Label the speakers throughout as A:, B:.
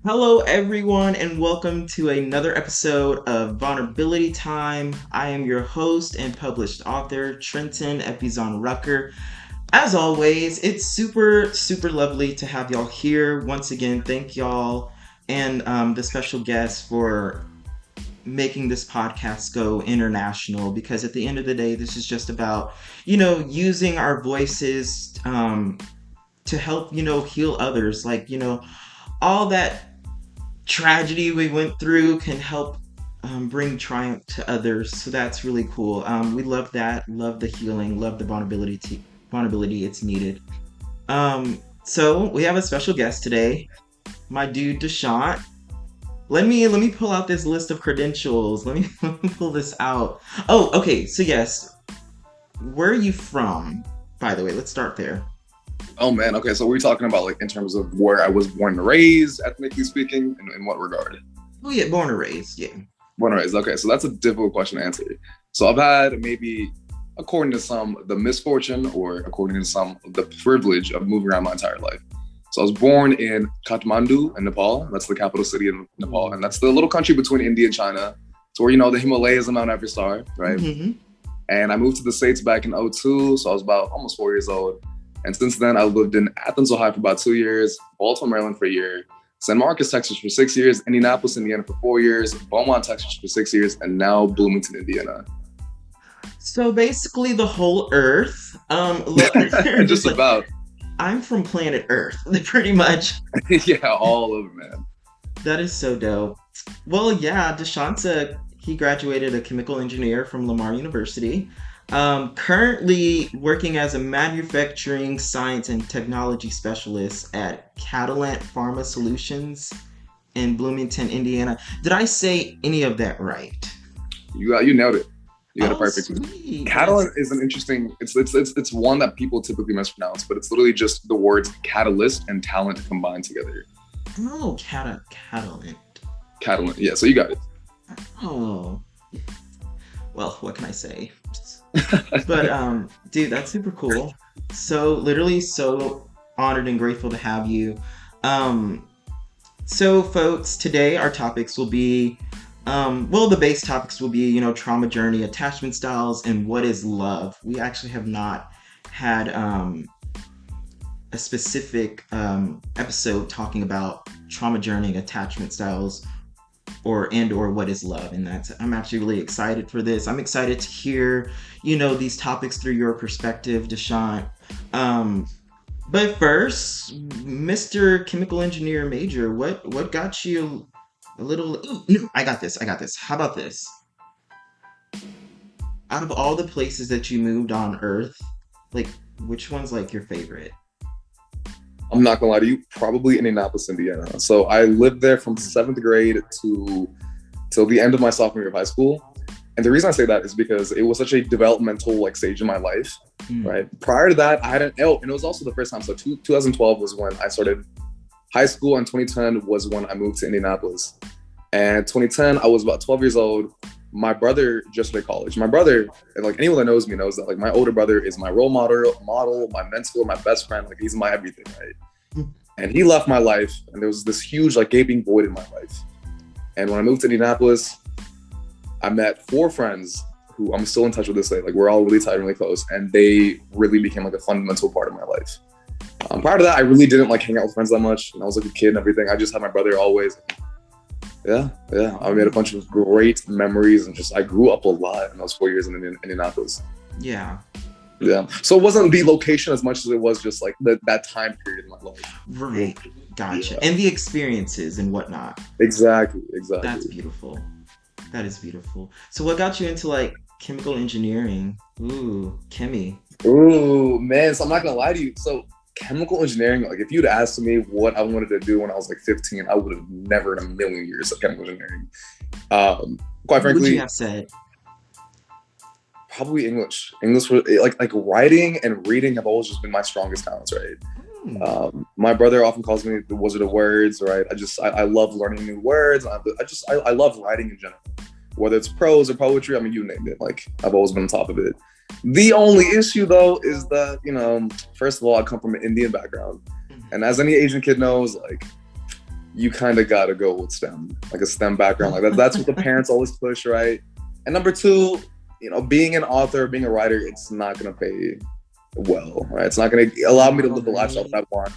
A: Hello, everyone, and welcome to another episode of Vulnerability Time. I am your host and published author, Trenton Epizon Rucker. As always, it's super lovely to have y'all here. Once again, thank y'all and the special guests for making this podcast go international because at the end of the day, this is just about, using our voices to help, heal others. All that tragedy we went through can help bring triumph to others. So that's really cool. We love that. Love the healing. Love the vulnerability. Vulnerability. It's needed. So we have a special guest today, my dude Deshant. Let me pull out this list of credentials. Let me pull this out. Oh, okay. So yes, where are you from? By the way, let's start there.
B: Oh man, okay. So we're talking about like in terms of where I was born and raised, ethnically speaking, in what regard?
A: Oh yeah, born and raised. Yeah.
B: Born and raised. Okay, so that's a difficult question to answer. So I've had maybe, according to some, the misfortune, or according to some, the privilege of moving around my entire life. So I was born in Kathmandu in Nepal. That's the capital city in Nepal, and that's the little country between India and China. So where the Himalayas and Mount Everest are, right?
A: Mm-hmm.
B: And I moved to the States back in '02, so I was about almost 4 years old. And since then, I lived in Athens, Ohio for about 2 years, Baltimore, Maryland for a year, San Marcos, Texas for 6 years, Indianapolis, Indiana for 4 years, Beaumont, Texas for 6 years, and now Bloomington, Indiana.
A: So basically, the whole Earth. Look,
B: Just about.
A: I'm from planet Earth, pretty much.
B: Yeah, all over, man.
A: That is so dope. Well, yeah, Deshansa, he graduated a chemical engineer from Lamar University. Currently working as a manufacturing science and technology specialist at Catalent Pharma Solutions in Bloomington, Indiana. Did I say any of that right?
B: You nailed it. You got it
A: Oh,
B: perfect.
A: sweet.
B: Catalent is an interesting. It's one that people typically mispronounce, but it's literally just the words catalyst and talent combined together.
A: Oh, Catalent.
B: Catalent. Yeah, so you got it.
A: Oh, well, what can I say? But dude, that's super cool. So literally so honored and grateful to have you. Um, so folks, today our topics will be well, the base topics will be, trauma journey, attachment styles, and what is love. We actually have not had a specific episode talking about trauma journey, attachment styles, or what is love, and that's I'm actually really excited for this. I'm excited to hear these topics through your perspective, Deshant. um but first, Mr. Chemical Engineer Major, what got you a little ooh, no, I got this. How about this? Out of all the places that you moved on Earth, like, which one's like your favorite?
B: I'm not gonna lie to you, probably Indianapolis, Indiana. So I lived there from seventh grade to till the end of my sophomore year of high school. And the reason I say that is because it was such a developmental like stage in my life,
A: Mm.
B: right? Prior to that, I hadn't. Oh, and it was also the first time. So 2012 was when I started high school, and 2010 was when I moved to Indianapolis. And 2010, I was about 12 years old. My brother just started college. My brother, and like anyone that knows me knows that like my older brother is my role model, my mentor, my best friend. Like he's my everything, right? And he left my life, and there was this huge like gaping void in my life. And when I moved to Indianapolis, I met four friends who I'm still in touch with this day. Like we're all really tight and really close, and they really became like a fundamental part of my life. Prior to that, I really didn't like hang out with friends that much, and I was like a kid and everything. I just had my brother always. Yeah. I made a bunch of great memories, and just I grew up a lot in those 4 years in Indianapolis.
A: Yeah.
B: Yeah. So it wasn't the location as much as it was just like that time period in my life.
A: Right. Gotcha.
B: Yeah.
A: And the experiences and whatnot.
B: Exactly.
A: That's beautiful. That is beautiful. So what got you into like chemical engineering? Ooh, chemi.
B: Ooh, man. So I'm not gonna lie to you. So chemical engineering, like if you'd asked me what I wanted to do when I was like 15, I would have never in a million years of chemical engineering. Quite
A: What would you
B: frankly,
A: have said?
B: probably English. English was like writing and reading have always just been my strongest talents, right?
A: Hmm.
B: My brother often calls me the Wizard of Words, right? I love learning new words. I love writing in general, whether it's prose or poetry. I mean, you name it. Like I've always been on top of it. The only issue though is that first of all, I come from an Indian background,
A: Mhm.
B: and as any Asian kid knows, like you kind of got to go with STEM, like a STEM background. Like that's what the parents always push, right? And number two, being an author, being a writer, it's not going to pay well, right? It's not going to allow me to live the lifestyle that I want,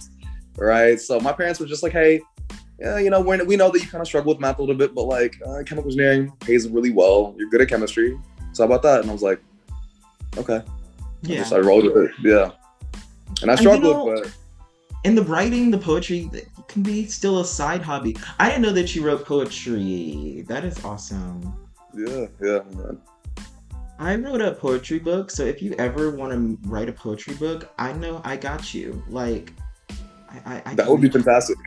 B: right? So my parents were just like, hey, yeah, we know that you kind of struggle with math a little bit, but like chemical engineering pays really well. You're good at chemistry. So how about that? And I was like, okay.
A: Yeah.
B: So I rolled with it. Yeah. And I struggled, but.
A: And the writing, the poetry, that can be still a side hobby. I didn't know that you wrote poetry. That is awesome.
B: Yeah, man.
A: I wrote a poetry book, so if you ever want to write a poetry book, I know I got you. Like, I
B: that would be fantastic.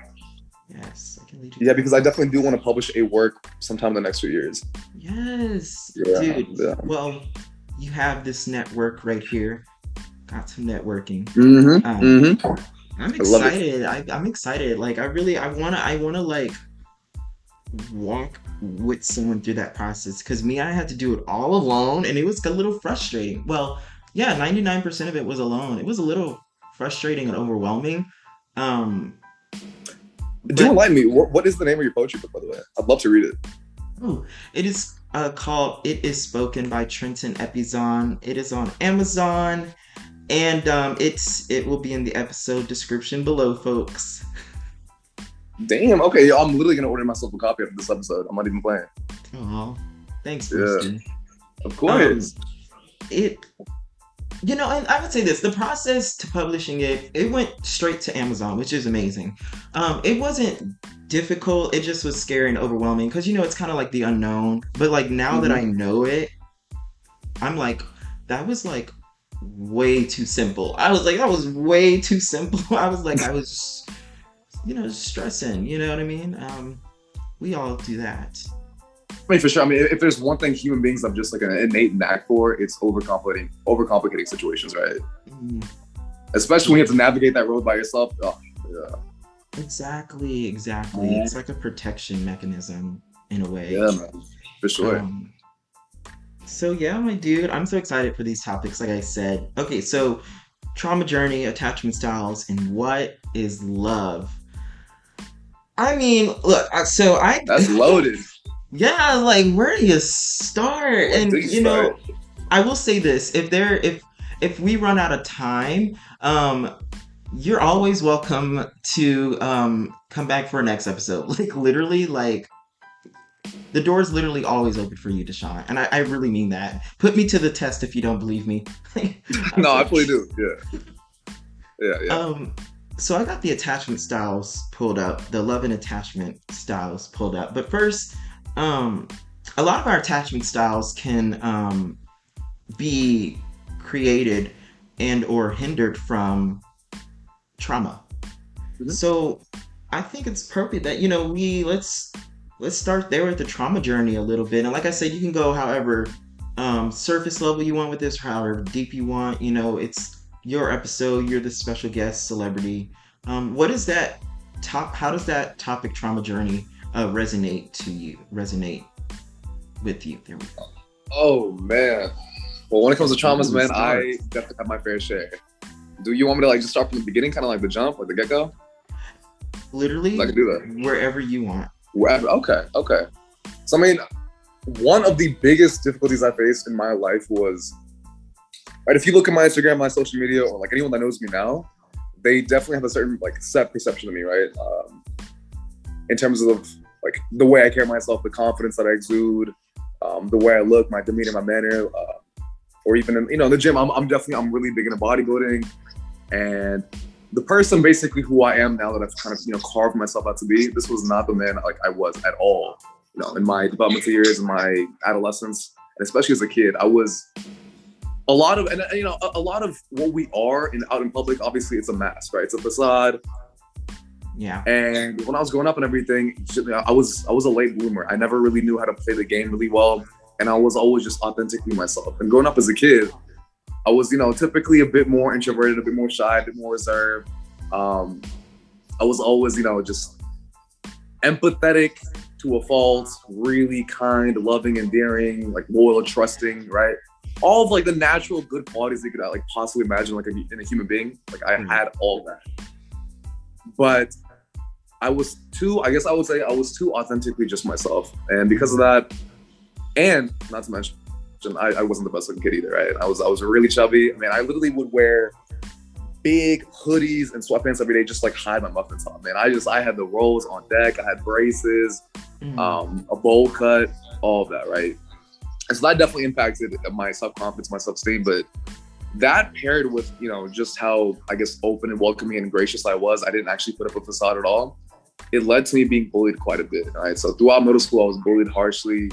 A: Yes, I can lead you.
B: Yeah, because I definitely do want to publish a work sometime in the next few years.
A: Yes,
B: yeah,
A: dude.
B: Yeah.
A: Well, you have this network right here. Got some networking.
B: Mm-hmm.
A: I'm excited. I'm excited. Like I wanna like walk with someone through that process. Cause I had to do it all alone and it was a little frustrating. Well, yeah, 99% of it was alone. It was a little frustrating and overwhelming.
B: Do enlighten me. What is the name of your poetry book, by the way? I'd love to read it.
A: Oh, it is called It Is Spoken by Trenton Epizon. It is on Amazon. And it will be in the episode description below, folks.
B: Damn. Okay, I'm literally gonna order myself a copy of this episode. I'm not even playing.
A: Oh, thanks,
B: Kristen. Of course.
A: And I would say this: the process to publishing it went straight to Amazon, which is amazing. It wasn't difficult. It just was scary and overwhelming because it's kind of like the unknown. But like now that I know it, I'm like, that was like way too simple. I was like, that was way too simple. I was stressing, you know what I mean? We all do that.
B: I mean, for sure. I mean, if there's one thing human beings have just like an innate knack for, it's overcomplicating situations, right? Especially when you have to navigate that road by yourself. Oh, yeah.
A: Exactly. It's like a protection mechanism in a way.
B: Yeah, man. For sure.
A: So yeah, my dude, I'm so excited for these topics. Like I said, okay, so trauma journey, attachment styles, and what is love? I mean, look,
B: that's loaded.
A: Yeah, like where do you start? I will say this: if we run out of time, you're always welcome to come back for a next episode. Like literally, like. The door's literally always open for you, Deshaun. And I really mean that. Put me to the test if you don't believe me.
B: No, I fully do. Yeah.
A: So I got the attachment styles pulled up, the love and attachment styles pulled up. But first, a lot of our attachment styles can be created and or hindered from trauma. Mm-hmm. So I think it's appropriate that, let's start there with the trauma journey a little bit. And like I said, you can go however surface level you want with this, however deep you want. It's your episode. You're the special guest celebrity. How does that topic trauma journey resonate with you? There we go.
B: Oh, man. Well, when it comes to traumas, man, I definitely have my fair share. Do you want me to just start from the beginning, kind of like the jump, like the get-go?
A: Literally,
B: I can do that.
A: Wherever you want.
B: Okay. So, I mean, one of the biggest difficulties I faced in my life was, right, if you look at my Instagram, my social media, or like anyone that knows me now, they definitely have a certain set perception of me, right? In terms of like the way I carry myself, the confidence that I exude, the way I look, my demeanor, my manner, or even in the gym, I'm really big into bodybuilding, and the person basically who I am now that I've kind of carved myself out to be, this was not the man I was at all. In my developmental years, in my adolescence, and especially as a kid, I was a lot of what we are out in public. Obviously, it's a mask, right? It's a facade.
A: Yeah.
B: And when I was growing up and everything, I was a late bloomer. I never really knew how to play the game really well, and I was always just authentically myself. And growing up as a kid, I was, typically a bit more introverted, a bit more shy, a bit more reserved. I was always, just empathetic to a fault, really kind, loving, endearing, loyal, trusting, right? All of the natural good qualities you could possibly imagine in a human being. I had all that. But I guess I would say I was too authentically just myself. And because of that, and not to mention, I wasn't the best looking kid either, right? I was really chubby. I mean, I literally would wear big hoodies and sweatpants every day, just like hide my muffin top, man. I had the rolls on deck. I had braces, a bowl cut, all of that, right? And so that definitely impacted my self-confidence, my self-esteem. But that paired with, you know, just how, I guess, open and welcoming and gracious I was, I didn't actually put up a facade at all. It led to me being bullied quite a bit, right? So throughout middle school, I was bullied harshly.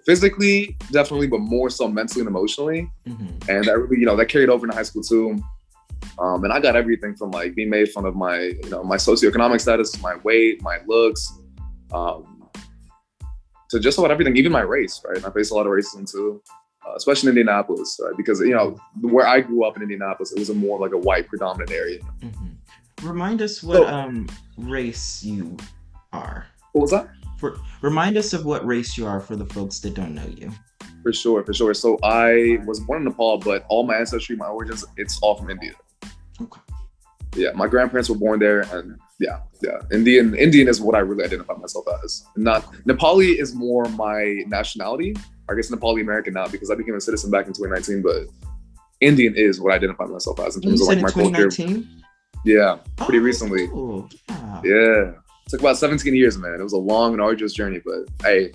B: Physically, definitely, but more so mentally and emotionally. And that really, you know, that carried over into high school too. And I got everything from like being made fun of my, you know, my socioeconomic status, my weight, my looks, to just about everything, even my race, right? And I faced a lot of racism too, especially in Indianapolis, right? Because, you know, where I grew up in Indianapolis, it was a more like a white predominant area.
A: Remind us what race you are.
B: What was that?
A: Remind us of what race you are for the folks that don't know you.
B: For sure. So I was born in Nepal, but all my ancestry, my origins, it's all from India.
A: Okay.
B: Yeah, my grandparents were born there, and yeah. Indian is what I really identify myself as. Not Nepali is more my nationality. I guess Nepali American now because I became a citizen back in 2019, but Indian is what I identify myself as in terms of like my culture. Yeah, pretty recently.
A: Cool.
B: Yeah. It took about 17 years, man. It was a long and arduous journey, but hey,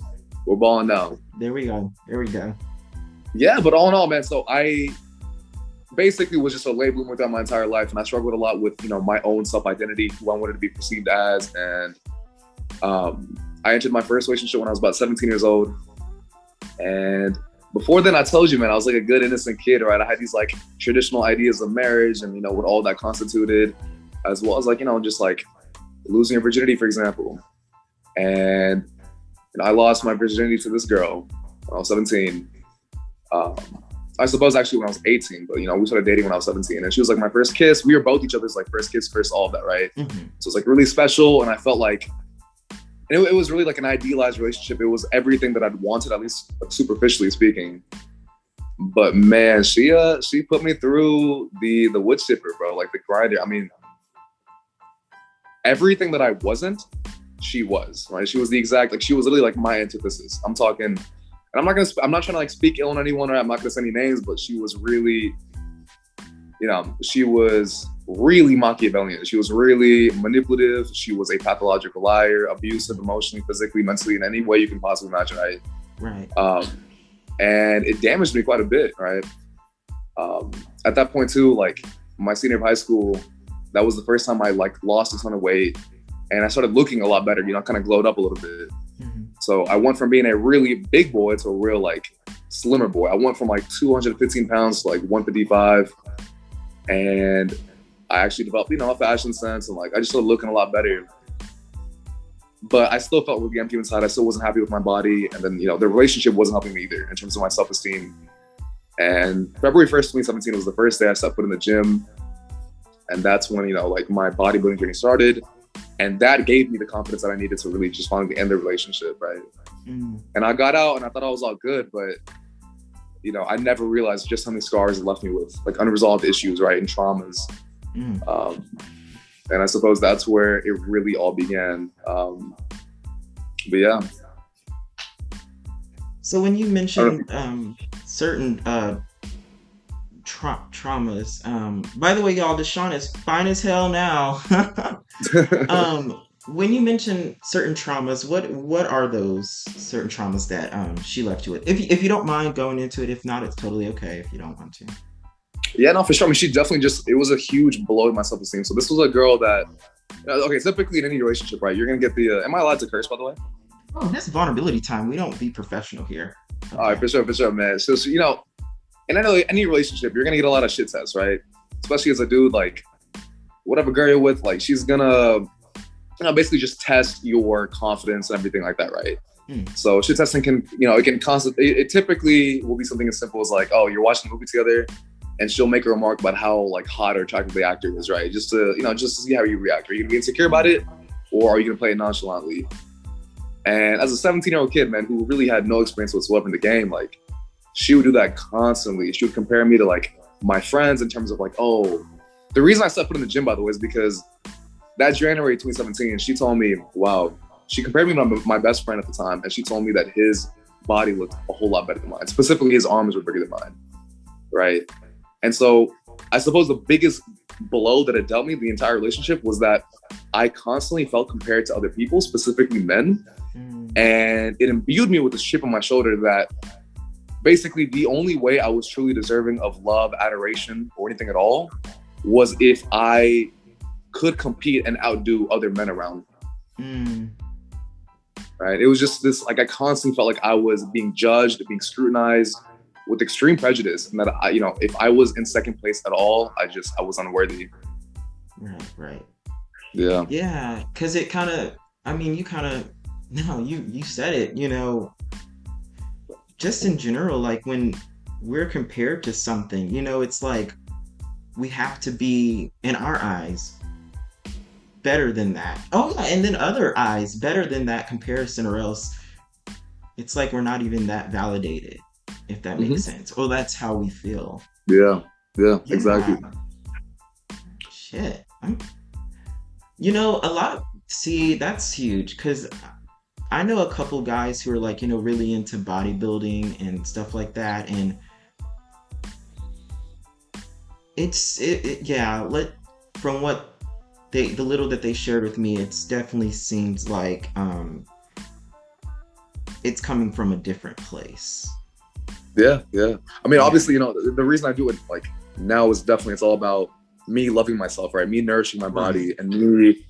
B: we're balling now.
A: There we go.
B: Yeah, but all in all, man, so I basically was just a late bloomer throughout my entire life, and I struggled a lot with, you know, my own self-identity, who I wanted to be perceived as, and I entered my first relationship when I was about 17 years old, and before then, I told you, man, I was like a good, innocent kid, right? I had these like traditional ideas of marriage and, you know, what all that constituted, as well as like, you know, just like losing your virginity, for example. And I lost my virginity to this girl when I was 17. I suppose actually when I was 18, but, you know, we started dating when I was 17. And she was like my first kiss. We were both each other's like first kiss, first all of that, right? So it's like really special. And I felt like, and it was really like an idealized relationship. It was everything that I'd wanted, at least like, superficially speaking. But man, she put me through the wood chipper, bro, like the grinder. I mean, everything that I wasn't, she was, right? She was the exact, like, she was literally like my antithesis. I'm talking, and I'm not trying to like speak ill on anyone, or I'm not gonna say any names, but she was really, you know, she was really Machiavellian. She was really manipulative. She was a pathological liar, abusive, emotionally, physically, mentally, in any way you can possibly imagine, right?
A: Right.
B: And it damaged me quite a bit, right? At that point too, like my senior of high school, that was the first time I like lost a ton of weight, and I started looking a lot better, you know, kind of glowed up a little bit. So I went from being a really big boy to a real like slimmer boy. I went from like 215 pounds to like 155, and I actually developed, you know, a fashion sense, and like I just started looking a lot better. But I still felt really empty inside. I still wasn't happy with my body, and then, you know, the relationship wasn't helping me either in terms of my self-esteem. And February 1st, 2017 was the first day I stepped foot in the gym. And that's when, you know, like my bodybuilding journey started. And that gave me the confidence that I needed to really just finally end the relationship, right? And I got out and I thought I was all good, but, you know, I never realized just how many scars it left me with, like unresolved issues, right? And traumas. And I suppose that's where it really all began. But yeah.
A: So when you mentioned certain traumas, by the way, y'all, Deshaun is fine as hell now. When you mention certain traumas, what are those certain traumas that she left you with? If you don't mind going into it, if not, it's totally okay if you don't want to.
B: Yeah, no, for sure. I mean, she definitely it was a huge blow to my self-esteem. So this was a girl that, okay, typically in any relationship, right, you're going to get the, am I allowed to curse, by the way?
A: Oh, this is vulnerability time. We don't be professional here. Okay.
B: All right, for sure, man. So, you know, in any relationship, you're going to get a lot of shit tests, right? Especially as a dude, like, whatever girl you're with, like, she's going to, you know, basically just test your confidence and everything like that, right? So shit testing can, you know, it typically will be something as simple as like, oh, you're watching a movie together, and she'll make a remark about how like hot or attractive the actor is, right? Just to, you know, just to see how you react. Are you gonna be insecure about it, or are you gonna play it nonchalantly? And as a 17-year-old kid, man, who really had no experience whatsoever in the game, like, she would do that constantly. She would compare me to like my friends in terms of like, oh, the reason I stepped foot in the gym, by the way, is because that January 2017, she told me, wow, she compared me to my best friend at the time, and she told me that his body looked a whole lot better than mine. Specifically, his arms were bigger than mine, right? And so I suppose the biggest blow that it dealt me the entire relationship was that I constantly felt compared to other people, specifically men. And it imbued me with this chip on my shoulder that basically the only way I was truly deserving of love, adoration, or anything at all was if I could compete and outdo other men around me. Right? It was just this, like, I constantly felt like I was being judged, being scrutinized with extreme prejudice, and that if I was in second place at all, I was unworthy.
A: Right.
B: Yeah,
A: because it kind of, I mean, you said it, just in general, like when we're compared to something, it's like we have to be, in our eyes, better than that. Oh yeah, and then other eyes better than that comparison, or else it's like we're not even that validated, if that makes sense. Or that's how we feel.
B: Yeah, exactly.
A: Shit. That's huge, because I know a couple guys who are like, really into bodybuilding and stuff like that, and from what the little that they shared with me, it's definitely seems like it's coming from a different place.
B: Yeah. I mean, obviously, the reason I do it like now is definitely, it's all about me loving myself, right? Me nourishing my body and me,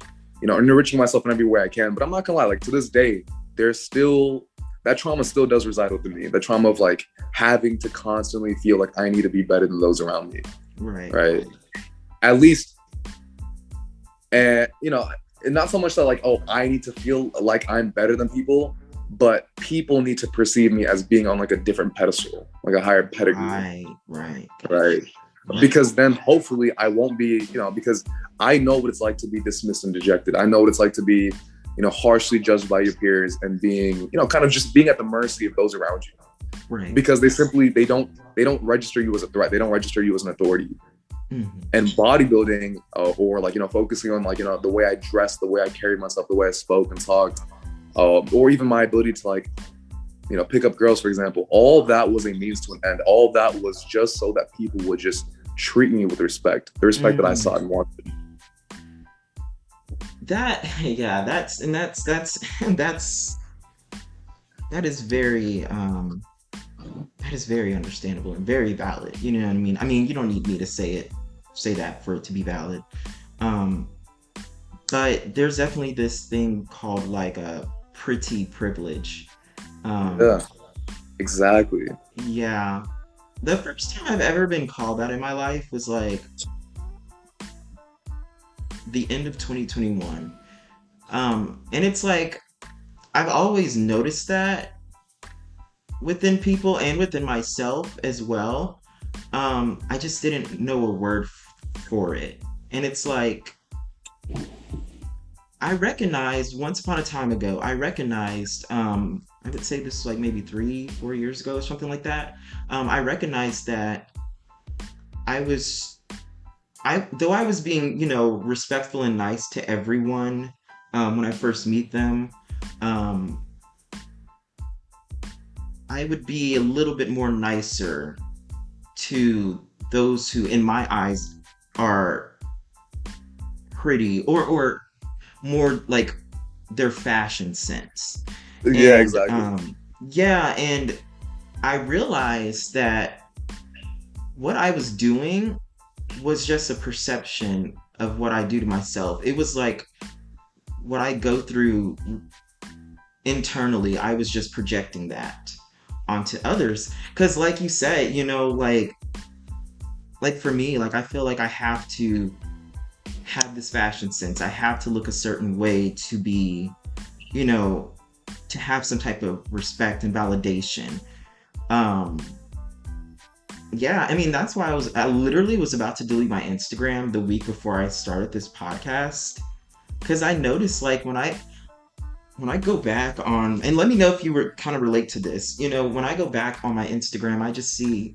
B: enriching myself in every way I can. But I'm not gonna lie, like to this day, there's still, that trauma still does reside within me. The trauma of like having to constantly feel like I need to be better than those around me. Right. At least, and not so much that like, oh, I need to feel like I'm better than people, but people need to perceive me as being on like a different pedestal, like a higher pedigree.
A: Right.
B: Because then hopefully I won't be, because I know what it's like to be dismissed and dejected. I know what it's like to be, harshly judged by your peers and being, kind of just being at the mercy of those around you.
A: Right.
B: Because they don't register you as a threat. They don't register you as an authority. And bodybuilding, or like, focusing on like, the way I dressed, the way I carried myself, the way I spoke and talked, or even my ability to like, pick up girls, for example, all that was a means to an end. All that was just so that people would just treat me with respect, the respect that I sought and wanted.
A: That is very understandable and very valid. You know what I mean? I mean, you don't need me to say that for it to be valid. But there's definitely this thing called like a pretty privilege.
B: Yeah, exactly.
A: Yeah. The first time I've ever been called that in my life was like the end of 2021. And it's like, I've always noticed that within people and within myself as well. I just didn't know a word for it. And it's like, I recognized once upon a time ago, I would say this was like maybe 3-4 years ago or something like that. I recognized that though I was being, respectful and nice to everyone when I first meet them, I would be a little bit more nicer to those who, in my eyes, are pretty or more like their fashion sense.
B: Yeah, exactly.
A: And I realized that what I was doing was just a perception of what I do to myself. It was like what I go through internally, I was just projecting that onto others. Because like you said, like for me, like I feel like I have to have this fashion sense. I have to look a certain way to be, to have some type of respect and validation. Yeah, I mean, that's why I literally was about to delete my Instagram the week before I started this podcast. Because I noticed, like, when I go back on, and let me know if you were kind of relate to this, when I go back on my Instagram, I just see,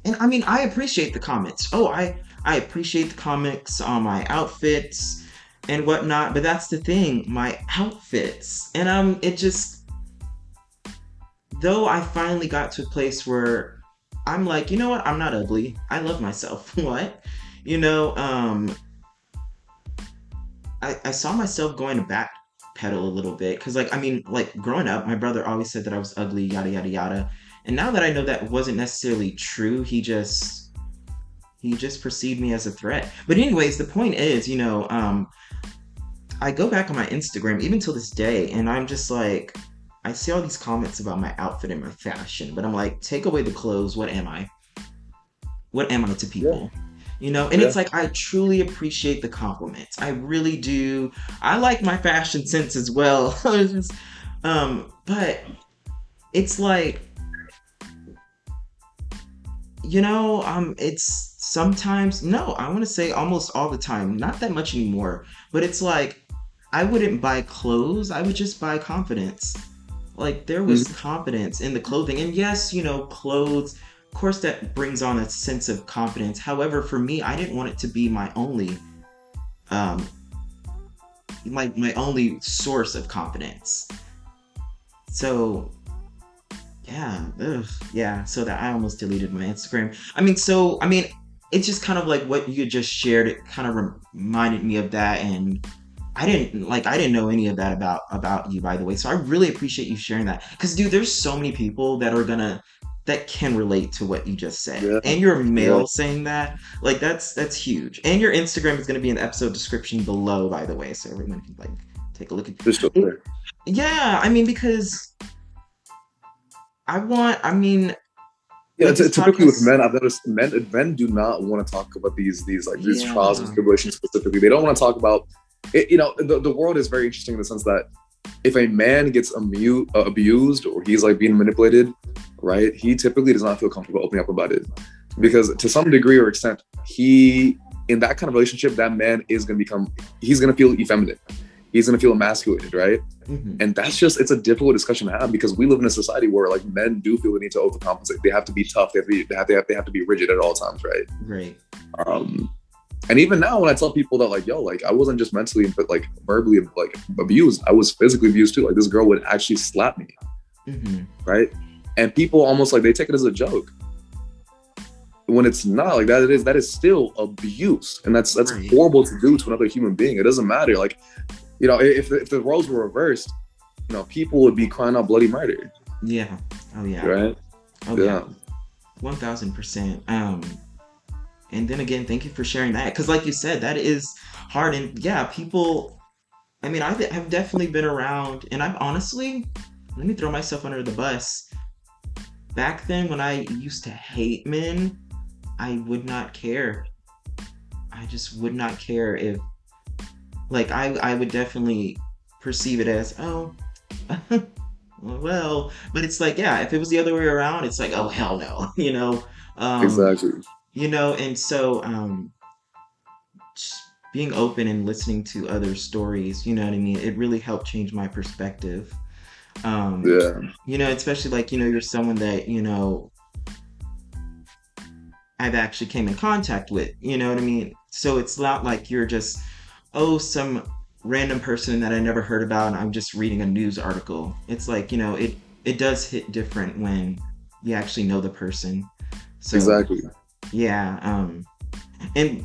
A: and I mean, I appreciate the comments. Oh, I appreciate the comments on my outfits, and whatnot. But that's the thing, my outfits. And it just, though I finally got to a place where I'm like, you know what? I'm not ugly. I love myself. What? You know, I saw myself going to backpedal a little bit because, like, I mean, like growing up, my brother always said that I was ugly, yada yada yada. And now that I know that wasn't necessarily true, he just perceived me as a threat. But anyways, the point is, I go back on my Instagram even till this day, and I'm just like, I see all these comments about my outfit and my fashion, but I'm like, take away the clothes, what am I? What am I to
B: Yeah,
A: people? And
B: yeah.
A: it's like I truly appreciate the compliments. I really do. I like my fashion sense as well. It's just, but it's like, it's sometimes, no, I want to say almost all the time, not that much anymore, but it's like I wouldn't buy clothes, I would just buy confidence. Like there was
B: Mhm.
A: confidence in the clothing. And yes, clothes, of course that brings on a sense of confidence. However, for me, I didn't want it to be um my only source of confidence. So yeah, ugh, yeah. So that I almost deleted my Instagram. I mean, it's just kind of like what you just shared. It kind of reminded me of that, and I didn't know any of that about you, by the way. So I really appreciate you sharing that. Because, dude, there's so many people that can relate to what you just said,
B: Yeah,
A: and you're a
B: yeah,
A: male saying that. Like that's huge. And your Instagram is going to be in the episode description below, by the way, so everyone can like take a look at.
B: for sure.
A: Yeah, I mean, because I mean,
B: Yeah,
A: with this
B: typically with
A: podcast.
B: men, I've noticed men do not want to talk about these like these trials and
A: Yeah.
B: tribulations specifically. They don't want to talk about it. You know, the world is very interesting in the sense that if a man gets abused or he's like being manipulated, right? He typically does not feel comfortable opening up about it
A: Right.
B: because to some degree or extent, he in that kind of relationship, that man is going to become he's going to feel effeminate. He's going to feel emasculated, right?
A: Hmm.
B: And that's just it's a difficult discussion to have because we live in a society where like men do feel the need to overcompensate. They have to be tough. They have to be rigid at all times, right?
A: Right.
B: Um, and even now, when I tell people that like, yo, like I wasn't just mentally but like verbally like abused, I was physically abused too. Like this girl would actually slap me,
A: Hmm.
B: right? And people almost like they take it as a joke when it's not like that. That is still abuse, and that's
A: Right.
B: horrible to do to another human being. It doesn't matter. Like if the roles were reversed, people would be crying out bloody murder,
A: Yeah. Oh yeah.
B: right?
A: Oh yeah.
B: Yeah,
A: 1000%. And then again, thank you for sharing that. Because, like you said, that is hard. And yeah, people, I mean, I've definitely been around, and I've honestly, let me throw myself under the bus. Back then, when I used to hate men, I would not care. I just would not care if, like, I would definitely perceive it as, oh, well, but it's like, yeah, if it was the other way around, it's like, oh, hell no, Um,
B: exactly.
A: and so, just being open and listening to other stories, you know what I mean? It really helped change my perspective. Um,
B: Yeah,
A: especially like, you're someone that, I've actually came in contact with, you know what I mean? So it's not like you're just, oh, some random person that I never heard about and I'm just reading a news article. It's like, it does hit different when you actually know the person. So
B: exactly.
A: yeah, and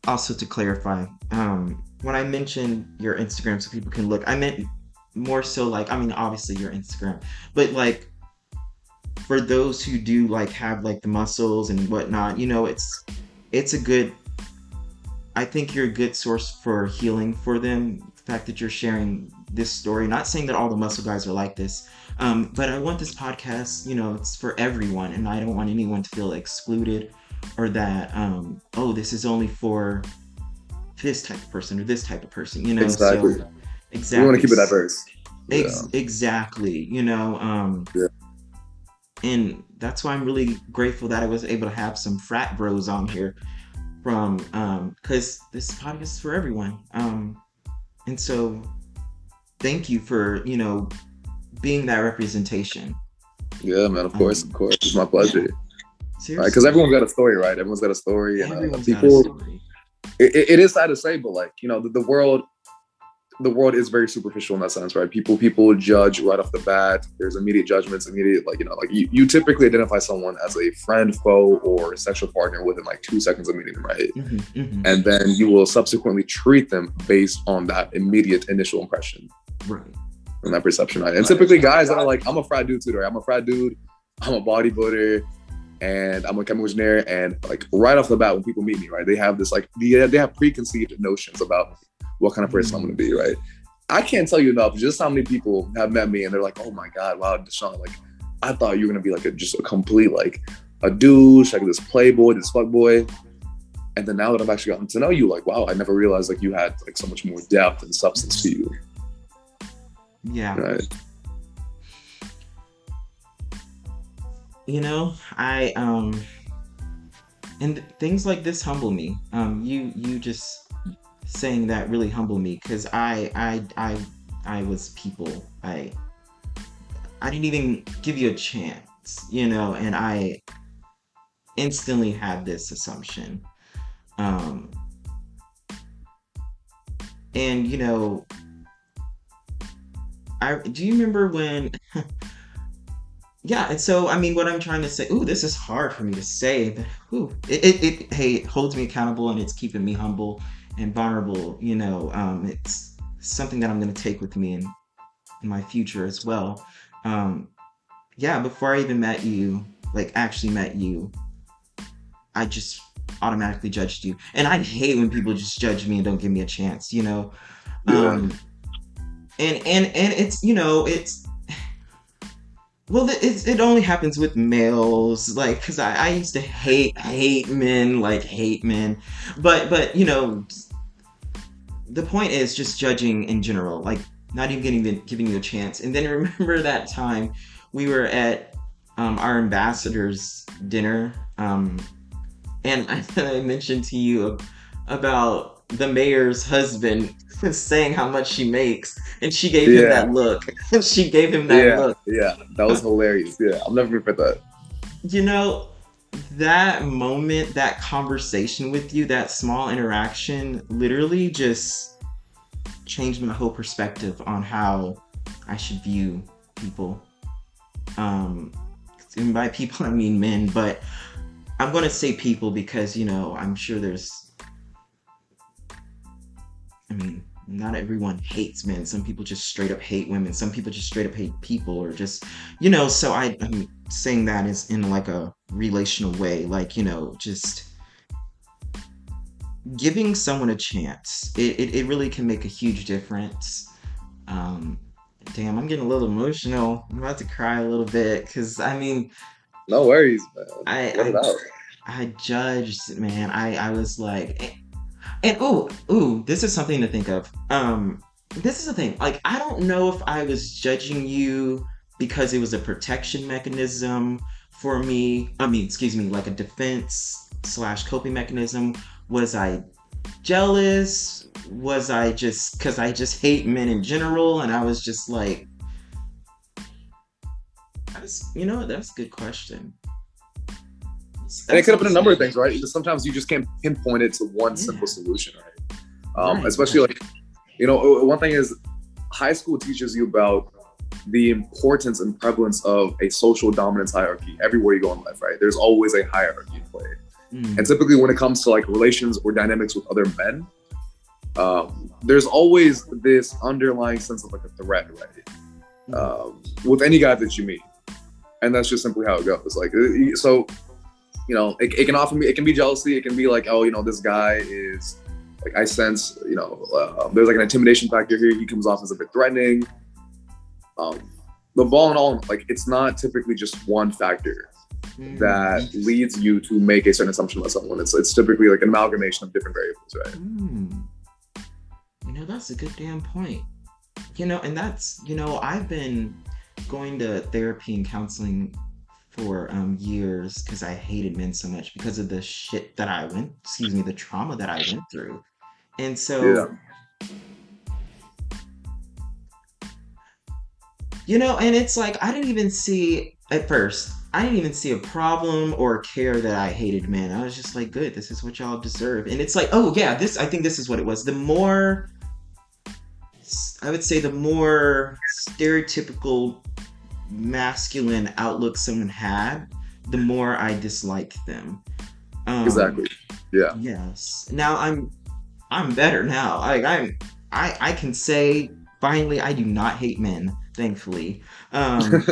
A: also to clarify, when I mentioned your Instagram so people can look, I meant more so like, I mean, obviously your Instagram, but like for those who do like have like the muscles and whatnot, it's a good. I think you're a good source for healing for them. The fact that you're sharing this story, not saying that all the muscle guys are like this, but I want this podcast, it's for everyone, and I don't want anyone to feel excluded or that, oh, this is only for this type of person or this type of person,
B: Exactly.
A: So
B: We want to
A: exactly,
B: keep it diverse. Yeah.
A: exactly,
B: Yeah.
A: and that's why I'm really grateful that I was able to have some frat bros on here from, because this podcast is for everyone, and so thank you for being that representation.
B: Yeah, man. Of course, of
A: um
B: course. It's my
A: yeah,
B: pleasure. Right, because
A: seriously,
B: everyone's got a story, right? Everyone's got a story, and
A: everyone's got a
B: people.
A: story.
B: It is sad to say, but like the world. the world is very superficial in that sense, right? People judge right off the bat. There's immediate judgments, immediate, like, like you typically identify someone as a friend, foe, or sexual partner within like 2 seconds of meeting them, right? And then you will subsequently treat them based on that immediate initial impression,
A: right?
B: And that perception, right? And typically guys that are like, I'm a frat dude too, right? I'm a frat dude, I'm a bodybuilder, and I'm a chemical engineer, and like right off the bat when people meet me, right, they have this like they have preconceived notions about what kind of person I'm going to be, right? I can't tell you enough just how many people have met me and they're like, oh my God, wow, Deshaun, like, I thought you were going to be like just a complete, like a douche, like this playboy, this fuckboy. And then now that I've actually gotten to know you, like, wow, I never realized like you had like so much more depth and substance to you.
A: Yeah.
B: Right.
A: And things like this humble me. You just saying that really humbled me, because I was people. I didn't even give you a chance, and I instantly had this assumption. And do you remember when yeah, and so I mean, what I'm trying to say, this is hard for me to say, but it holds me accountable, and it's keeping me humble and vulnerable. It's something that I'm going to take with me in my future as well. Yeah, before I even met you, like actually met you, I just automatically judged you, and I hate when people just judge me and don't give me a chance.
B: Yeah.
A: And it's it's. Well, it only happens with males, like, because I used to hate men, like, hate men. But the point is just judging in general, like, not even giving you a chance. And then remember that time we were at our ambassador's dinner, and I mentioned to you about the mayor's husband saying how much she makes, and she gave him that look. She gave him that look.
B: Yeah, that was hilarious. Yeah, I'll never forget that.
A: That moment, that conversation with you, that small interaction, literally just changed my whole perspective on how I should view people. And by people, I mean men, but I'm going to say people because, I'm sure not everyone hates men. Some people just straight up hate women. Some people just straight up hate people, or just, so I'm saying that is in like a relational way, like, just giving someone a chance. It really can make a huge difference. Damn, I'm getting a little emotional. I'm about to cry a little bit, because
B: no worries, man. Let it out.
A: I judged, man. I was like, and this is something to think of. This is the thing. Like, I don't know if I was judging you because it was a protection mechanism for me. Like a defense / coping mechanism. Was I jealous? Was I just because I just hate men in general, and I was just like, that's a good question.
B: And it could have been a number of things, right? Sometimes you just can't pinpoint it to one simple solution, right? Especially like, one thing is high school teaches you about the importance and prevalence of a social dominance hierarchy everywhere you go in life, right? There's always a hierarchy in play. And typically when it comes to like relations or dynamics with other men, there's always this underlying sense of like a threat, right? With any guy that you meet. And that's just simply how it goes. Like, so, it can often be, it can be jealousy. It can be like, oh, this guy is like, I sense, there's like an intimidation factor here. He comes off as a bit threatening. But all in all, like, it's not typically just one factor that leads you to make a certain assumption about someone. It's typically like an amalgamation of different variables, right?
A: That's a good damn point. And that's, I've been going to therapy and counseling for years because I hated men so much because of the shit that the trauma that I went through. And so, and it's like, I didn't even see a problem or care that I hated men. I was just like, good, this is what y'all deserve. And it's like, oh yeah, I think this is what it was. The more I would say the more stereotypical masculine outlook someone had, the more I disliked them. Um,
B: Exactly. Yeah.
A: yes. Now I'm better now. I can say finally I do not hate men, thankfully. Um,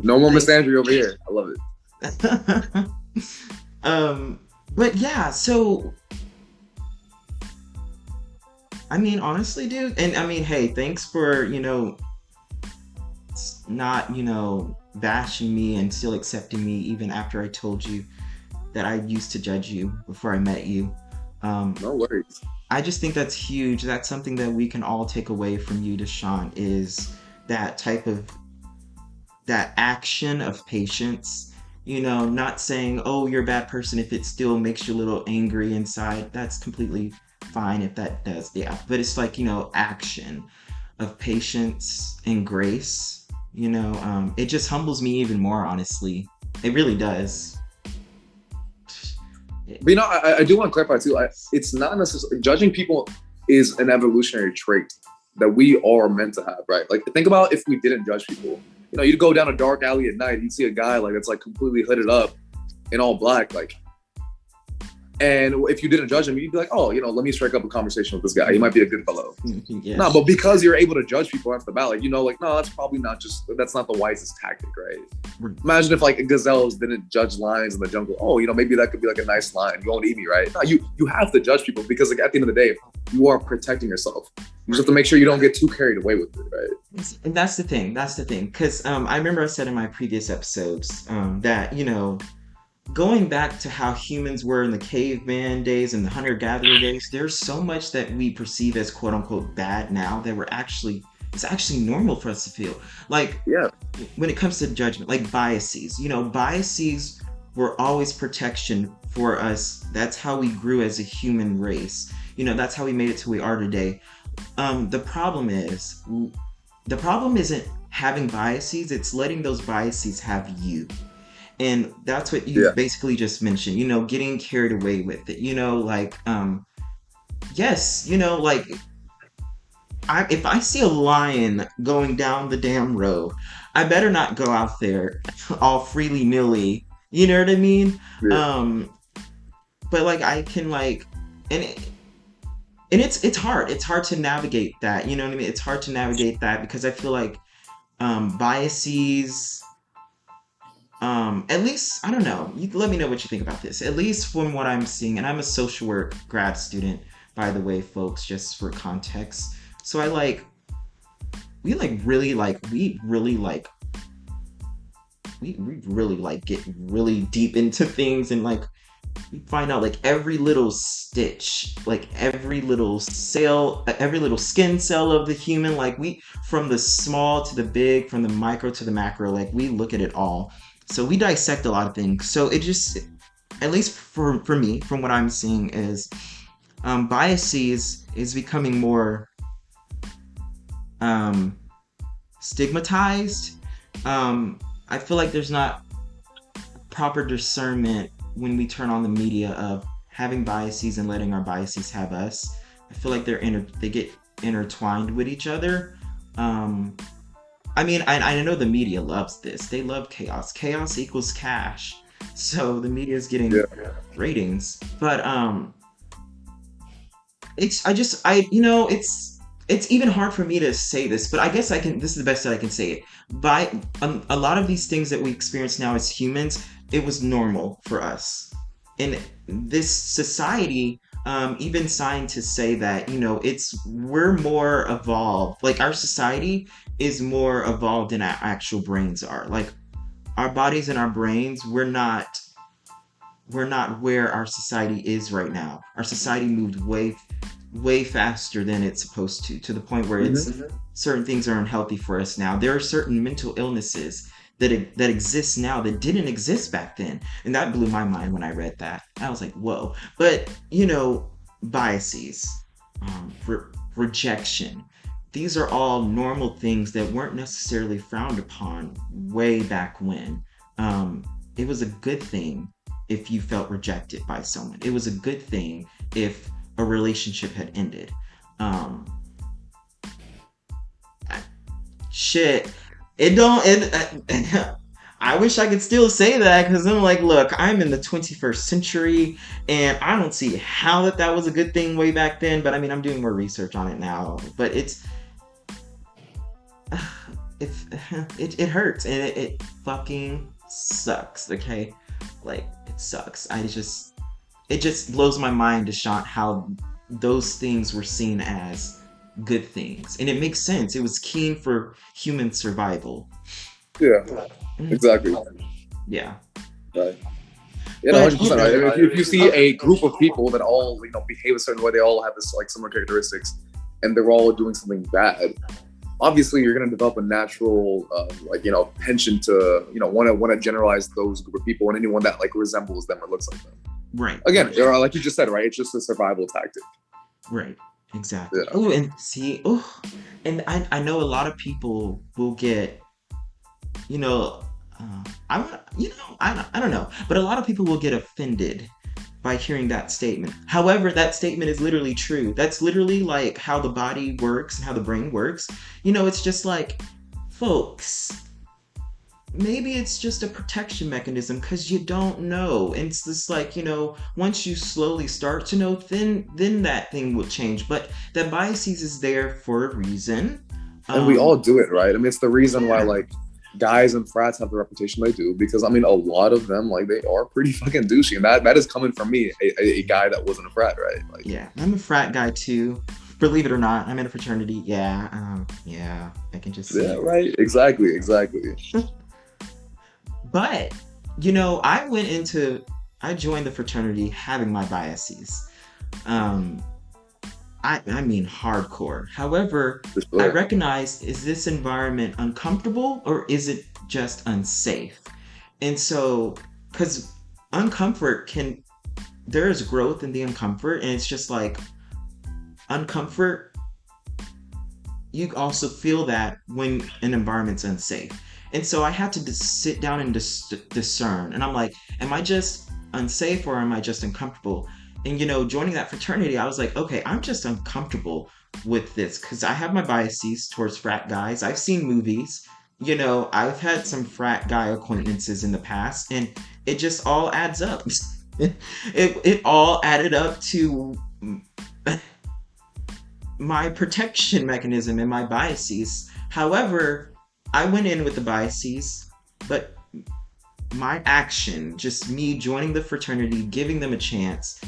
B: No more Miss
A: thanks.
B: Andrew over here. I love it.
A: um, but yeah, so I mean, honestly, dude, and I mean, hey, thanks for, not, bashing me and still accepting me even after I told you that I used to judge you before I met you. Um,
B: No worries.
A: I just think that's huge. That's something that we can all take away from you, Deshaun, is that type of that action of patience. Not saying, "Oh, you're a bad person," if it still makes you a little angry inside. That's completely fine if that does. Yeah, but it's like action of patience and grace. It just humbles me even more. Honestly, it really does.
B: But I do want to clarify too. It's not necessarily judging people is an evolutionary trait that we are meant to have, right? Like think about if we didn't judge people. You'd go down a dark alley at night, you'd see a guy like that's like completely hooded up in all black, like. And if you didn't judge him, you'd be like, oh, let me strike up a conversation with this guy. He might be a good fellow. No,
A: Yes.
B: but because you're able to judge people after the bat, like, like, no, that's not the wisest tactic, right? Imagine if like gazelles didn't judge lions in the jungle. Oh, maybe that could be like a nice lion. You won't eat me, right? No, you have to judge people because like at the end of the day, you are protecting yourself. You just have to make sure you don't get too carried away with it, right?
A: And that's the thing. That's the thing. Because I remember I said in my previous episodes that, going back to how humans were in the caveman days and the hunter-gatherer days, there's so much that we perceive as quote unquote bad now that it's actually normal for us to feel. Like
B: Yeah.
A: when it comes to judgment, like biases, biases were always protection for us. That's how we grew as a human race. That's how we made it to where we are today. The problem is, the problem isn't having biases, it's letting those biases have you. And that's what you
B: Yeah.
A: basically just mentioned, getting carried away with it, like, yes, like, if I see a lion going down the damn road, I better not go out there all freely nilly. You know what I mean?
B: Yeah.
A: Um, but like I can like, and it's hard. It's hard to navigate that. You know what I mean? It's hard to navigate that because I feel like biases. At least I don't know. You let me know what you think about this. At least from what I'm seeing, and I'm a social work grad student, by the way, folks, just for context. So we really like we really like get really deep into things and like we find out like every little stitch, like every little cell, every little skin cell of the human, like we from the small to the big, from the micro to the macro, like we look at it all. So we dissect a lot of things. So it just, at least for me, from what I'm seeing, is biases is becoming more um, stigmatized. I feel like there's not proper discernment when we turn on the media of having biases and letting our biases have us. I feel like they get intertwined with each other. Um, I mean, I know the media loves this. They love chaos. Chaos equals cash. So the media is getting
B: Yeah.
A: ratings. But it's I just I you know it's even hard for me to say this, but I guess I can. This is the best that I can say it. By a lot of these things that we experience now as humans, it was normal for us. In this society, even scientists say that we're more evolved. Like our society is more evolved than our actual brains are. Like our bodies and our brains, we're not where our society is right now. Our society moved way faster than it's supposed to the point where it's
B: Mm-hmm.
A: certain things are unhealthy for us now. There are certain mental illnesses that exist now that didn't exist back then, and that blew my mind when I read that. I was like, whoa. But biases, rejection. These are all normal things that weren't necessarily frowned upon way back when. It was a good thing if you felt rejected by someone. It was a good thing if a relationship had ended. Um, shit. It don't. It. I wish I could still say that because I'm like, look, I'm in the 21st century, and I don't see how that was a good thing way back then. But I mean, I'm doing more research on it now. But it's it hurts, and it fucking sucks. Okay, like it sucks. It just blows my mind, Deshaun, how those things were seen as good things, and it makes sense. It was keen for human survival.
B: Yeah,
A: Mm,
B: exactly.
A: yeah,
B: Right. Yeah, no,
A: but
B: 100%. Right. If you see a group of people that all behave a certain way, they all have this like similar characteristics, and they're all doing something bad. Obviously, you're going to develop a natural penchant to want to generalize those group of people and anyone that like resembles them or looks like them.
A: right,
B: Again,
A: right,
B: like you just said, right? It's just a survival tactic.
A: right, exactly.
B: Yeah.
A: Oh, and see, oh, and I know a lot of people will get, you know, I'm, I don't know, but a lot of people will get offended by hearing that statement. However, that statement is literally true. That's literally like how the body works and how the brain works. It's just like, folks, maybe it's just a protection mechanism because you don't know. And it's just like, once you slowly start to know, then that thing will change. But that biases is there for a reason.
B: And we all do it, right? I mean, it's the reason why
A: Yeah.
B: like guys and frats have the reputation they do, because I mean, a lot of them like they are pretty fucking douchey, and that is coming from me, a guy that wasn't a frat, right? Like,
A: Yeah, I'm a frat guy too. Believe it or not, I'm in a fraternity. Yeah, yeah, I can just see
B: yeah,
A: it.
B: right, exactly.
A: But, I joined the fraternity having my biases. Um, I mean hardcore. However,
B: For
A: I
B: sure.
A: recognize, is this environment uncomfortable or is it just unsafe? And so, because uncomfort there is growth in the uncomfort, and it's just like uncomfort, you also feel that when an environment's unsafe. And so I had to sit down and discern. And I'm like, am I just unsafe or am I just uncomfortable? And joining that fraternity, I was like, okay, I'm just uncomfortable with this because I have my biases towards frat guys. I've seen movies. I've had some frat guy acquaintances in the past, and it just all adds up. It all added up to my protection mechanism and my biases. However, I went in with the biases, but my action, just me joining the fraternity, giving them a chance,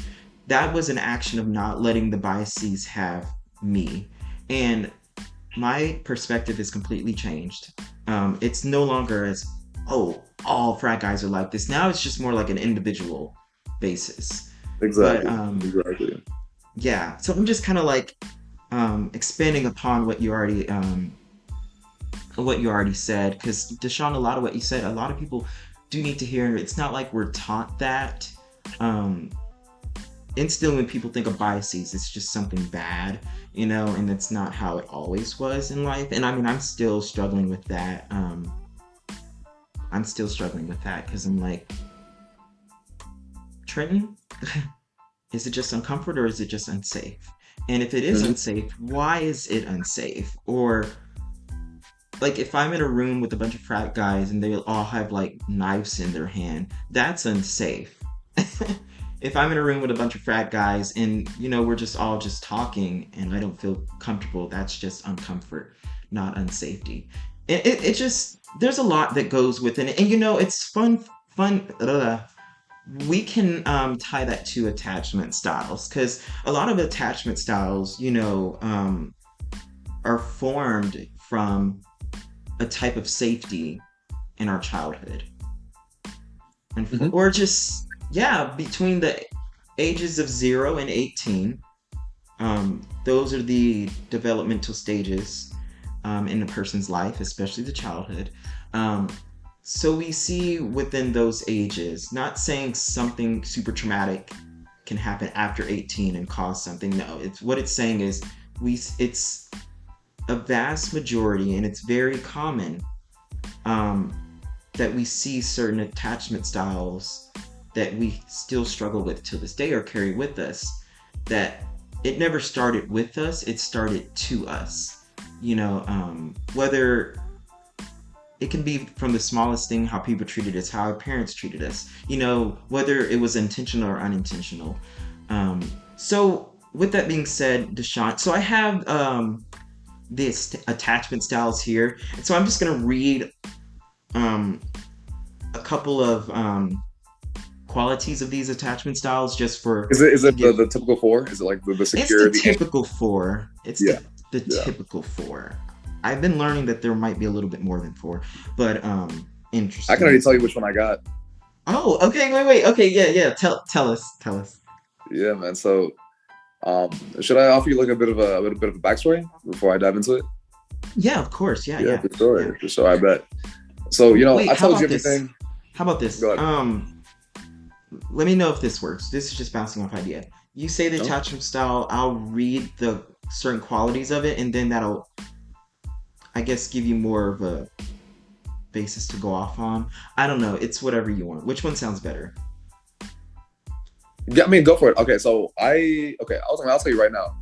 A: that was an action of not letting the biases have me. And my perspective is completely changed. It's no longer as, oh, all frat guys are like this. Now it's just more like an individual basis. But
B: Exactly.
A: yeah, so I'm just kind of like expanding upon what you already said, because Deshaun, a lot of what you said, a lot of people do need to hear. It's not like we're taught that. Instantly, when people think of biases, it's just something bad, and that's not how it always was in life. And I mean, I'm still struggling with that. I'm still struggling with that because I'm like, Trenton, is it just uncomfort or is it just unsafe? And if it is
B: Mhm.
A: unsafe, why is it unsafe? Or like if I'm in a room with a bunch of frat guys and they all have like knives in their hand, that's unsafe. If I'm in a room with a bunch of frat guys and we're just all just talking and I don't feel comfortable, that's just uncomfort, not unsafety. It just, there's a lot that goes within it, and it's fun. We can tie that to attachment styles, because a lot of attachment styles, are formed from a type of safety in our childhood, and
B: Mhm.
A: or just, yeah, between the ages of 0 and 18. Those are the developmental stages in a person's life, especially the childhood. um, so we see within those ages, not saying something super traumatic can happen after 18 and cause something. No, it's what it's saying is it's a vast majority, and it's very common, um, that we see certain attachment styles that we still struggle with till this day or carry with us, that it never started with us, it started to us. whether it can be from the smallest thing, how people treated us, how our parents treated us, whether it was intentional or unintentional. So with that being said, Deshaun, so I have this attachment styles here. And so I'm just going to read um, a couple of qualities of these attachment styles just for.
B: Is it the typical four? Is it like the security?
A: It's the typical four. It's
B: Yeah.
A: the typical four. I've been learning that there might be a little bit more than four, but interesting.
B: I can already tell you which one I got.
A: Oh, okay, wait. Okay, yeah. Tell us.
B: Yeah, man. So, should I offer you like a bit of a backstory before I dive into it?
A: Yeah, of course. Yeah.
B: For sure.
A: Yeah.
B: For sure. I bet. So,
A: Wait,
B: I
A: how
B: told you
A: about this?
B: everything.
A: How about this?
B: Go ahead.
A: Let me know if this works. This is just bouncing off idea. You say the
B: No?
A: attachment style, I'll read the certain qualities of it, and then that'll, I guess, give you more of a basis to go off on. I don't know. It's whatever you want. Which one sounds better?
B: Yeah, I mean, go for it. Okay, so I'll tell you right now.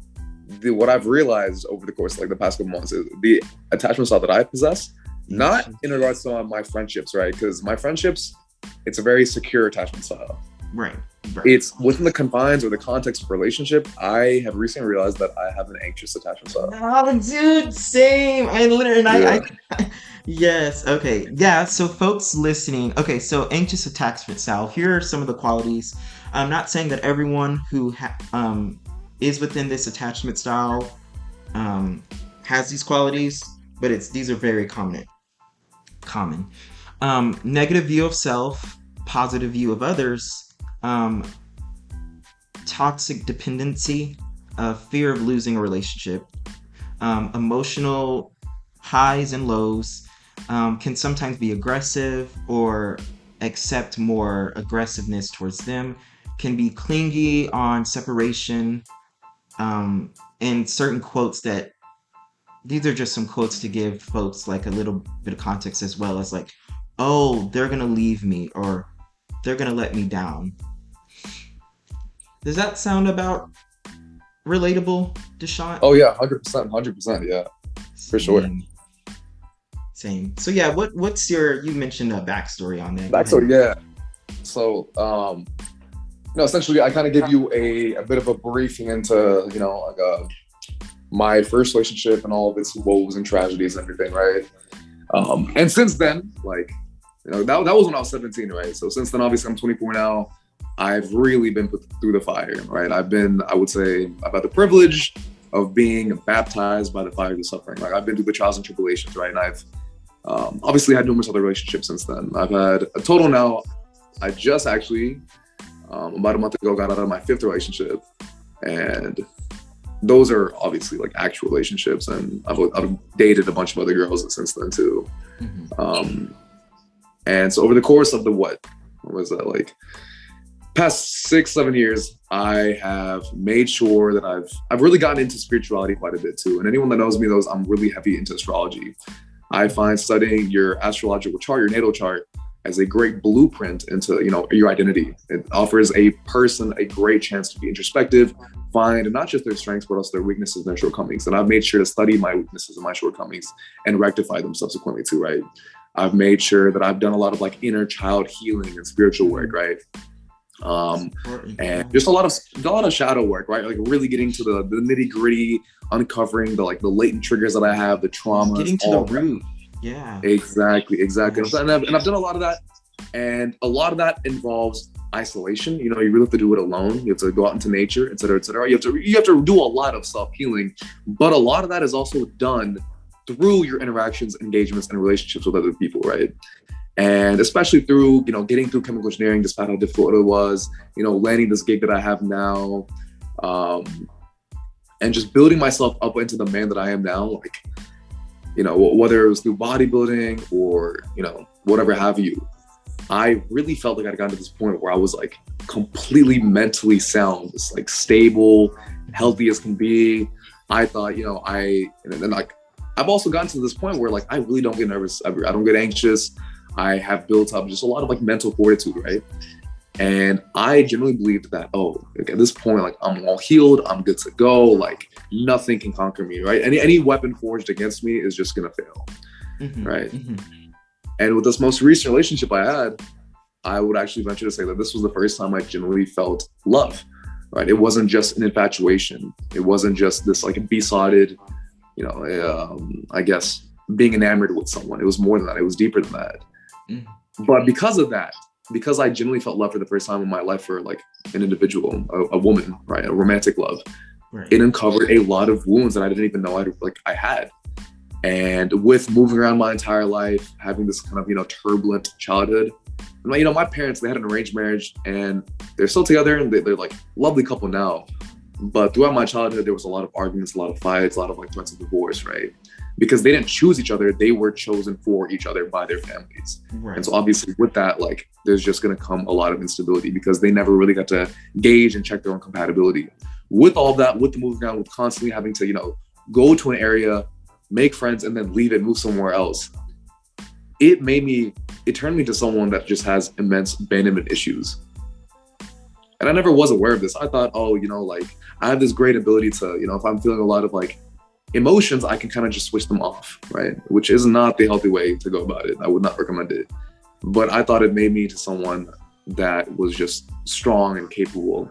B: What I've realized over the course of like the past couple months is the attachment style that I possess, not in regards to my friendships, right? Because my friendships, it's a very secure attachment style.
A: Right.
B: It's within the confines or the context of relationship. I have recently realized that I have an anxious attachment style.
A: Oh, dude, same. I literally,
B: Yeah.
A: yes. Okay. Yeah. So, folks listening, okay. So, anxious attachment style. Here are some of the qualities. I'm not saying that everyone who is within this attachment style has these qualities, but these are very common. Negative view of self, positive view of others, um, toxic dependency, fear of losing a relationship, emotional highs and lows, can sometimes be aggressive or accept more aggressiveness towards them, can be clingy on separation, and certain quotes that these are just some quotes to give folks like a little bit of context as well as like, oh, they're gonna leave me or they're gonna let me down. Does that sound about relatable, Deshaun?
B: Oh yeah, 100%, yeah, for sure.
A: Same. So yeah, what's you mentioned a backstory on that?
B: Backstory, yeah. So, essentially, I kind of give you a bit of a briefing into, my first relationship and all of its woes and tragedies and everything, right? And since then, like, that was when I was 17, right? So since then, obviously, I'm 24 now. I've really been put through the fire, right? I've had the privilege of being baptized by the fire of suffering. Like, I've been through the trials and tribulations, right? And I've obviously had numerous other relationships since then. I've had a total now. I just actually, about a month ago, got out of my 5th relationship, and those are obviously like actual relationships, and I've dated a bunch of other girls since then too.
A: Mm-hmm.
B: And so over the course of what was that, like past 6-7 years, I have made sure that I've really gotten into spirituality quite a bit too. And anyone that knows me knows I'm really heavy into astrology. I find studying your astrological chart, your natal chart, as a great blueprint into your identity. It offers a person a great chance to be introspective, find not just their strengths but also their weaknesses and their shortcomings. And I've made sure to study my weaknesses and my shortcomings and rectify them subsequently too, right? I've made sure that I've done a lot of like inner child healing and spiritual work, right? And just a lot of shadow work, right? Like really getting to the nitty gritty, uncovering the latent triggers that I have, the traumas,
A: getting to the root. Yeah,
B: exactly. And I've done a lot of that, and a lot of that involves isolation. You really have to do it alone. You have to go out into nature, et cetera, et cetera. You have to do a lot of self-healing, but a lot of that is also done through your interactions, engagements, and relationships with other people, right? And especially through, getting through chemical engineering, despite how difficult it was, landing this gig that I have now, and just building myself up into the man that I am now, like, whether it was through bodybuilding or, whatever have you, I really felt like I'd gotten to this point where I was like completely mentally sound, just like stable, healthy as can be. I thought, I've also gotten to this point where like, I really don't get nervous. I don't get anxious. I have built up just a lot of like mental fortitude, right? And I generally believed that, at this point, like I'm all healed, I'm good to go. Like nothing can conquer me, right? Any weapon forged against me is just gonna fail, right? And with this most recent relationship I had, I would actually venture to say that this was the first time I genuinely felt love, right? It wasn't just an infatuation. It wasn't just this like besotted, I guess, being enamored with someone. It was more than that. It was deeper than that. But because of that, because I genuinely felt love for the first time in my life for like an individual, a woman, right? A romantic love. Right. It uncovered a lot of wounds that I didn't even know I had. And with moving around my entire life, having this kind of, turbulent childhood, my parents, they had an arranged marriage and they're still together and they're like lovely couple now. But throughout my childhood, there was a lot of arguments, a lot of fights, a lot of like threats of divorce, right? Because they didn't choose each other, they were chosen for each other by their families. Right. And so obviously with that, like there's just gonna come a lot of instability because they never really got to gauge and check their own compatibility. With all that, with the moving around, with constantly having to, go to an area, make friends, and then leave it, move somewhere else, it turned me to someone that just has immense abandonment issues. And I never was aware of this. I thought, I have this great ability to, if I'm feeling a lot of like emotions, I can kind of just switch them off, right? Which is not the healthy way to go about it. I would not recommend it. But I thought it made me to someone that was just strong and capable.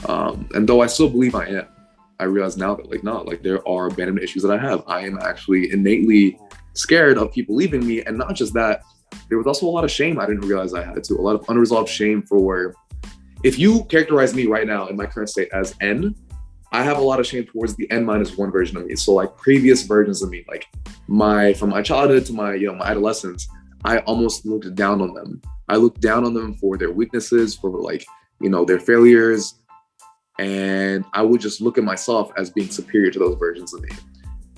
B: And though I still believe I am, I realize now that there are abandonment issues that I have. I am actually innately scared of people leaving me. And not just that, there was also a lot of shame I didn't realize I had too. A lot of unresolved shame for, if you characterize me right now in my current state as N, I have a lot of shame towards the N-1 version of me. So like previous versions of me, like from my childhood to my, my adolescence, I almost looked down on them. I looked down on them for their weaknesses, for like, their failures. And I would just look at myself as being superior to those versions of me.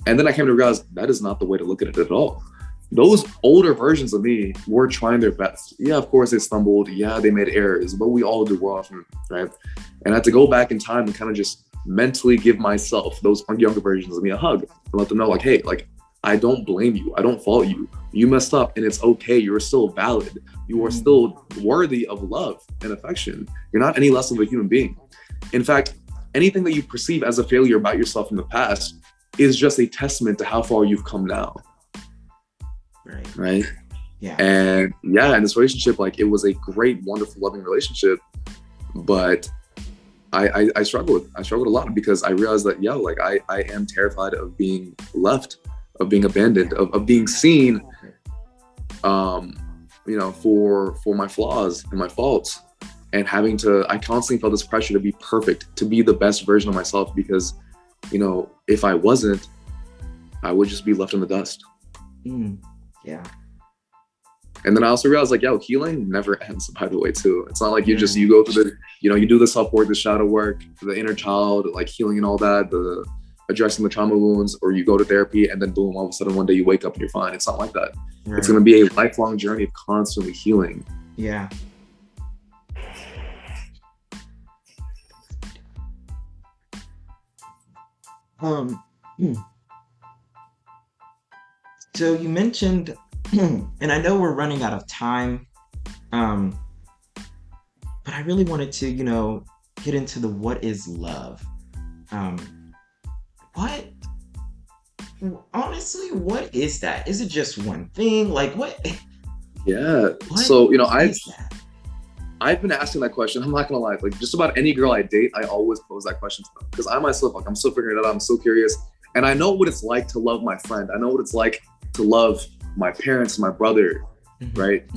B: And then I came to realize that is not the way to look at it at all. Those older versions of me were trying their best. Yeah, of course they stumbled. Yeah, they made errors, but we all do often, right? And I had to go back in time and kind of just mentally give myself, those younger versions of me, a hug and let them know like, hey, like, I don't blame you. I don't fault you. You messed up and it's okay. You're still valid. You are still worthy of love and affection. You're not any less of a human being. In fact, anything that you perceive as a failure about yourself in the past is just a testament to how far you've come now. Right? Yeah. And yeah, in this relationship, like it was a great, wonderful, loving relationship, but I struggled. I struggled a lot because I realized that, I am terrified of being left, of being abandoned, of being seen, for my flaws and my faults. And I constantly felt this pressure to be perfect, to be the best version of myself, because, if I wasn't, I would just be left in the dust.
A: Yeah.
B: And then I also realized healing never ends, by the way, too. It's not like you go through the, you do the self-work, the shadow work, the inner child, like healing and all that, the addressing the trauma wounds, or you go to therapy and then boom, all of a sudden one day you wake up and you're fine. It's not like that. Right. It's going to be a lifelong journey of constantly healing.
A: Yeah. So you mentioned, and I know we're running out of time, but I really wanted to, get into the what is love. Honestly, what is that? Is it just one thing? Like what?
B: Yeah. So, I've been asking that question. I'm not gonna lie, like just about any girl I date, I always pose that question to them because I myself, I'm still figuring it out. I'm so curious, and I know what it's like to love my friend. I know what it's like to love my parents, my brother, right?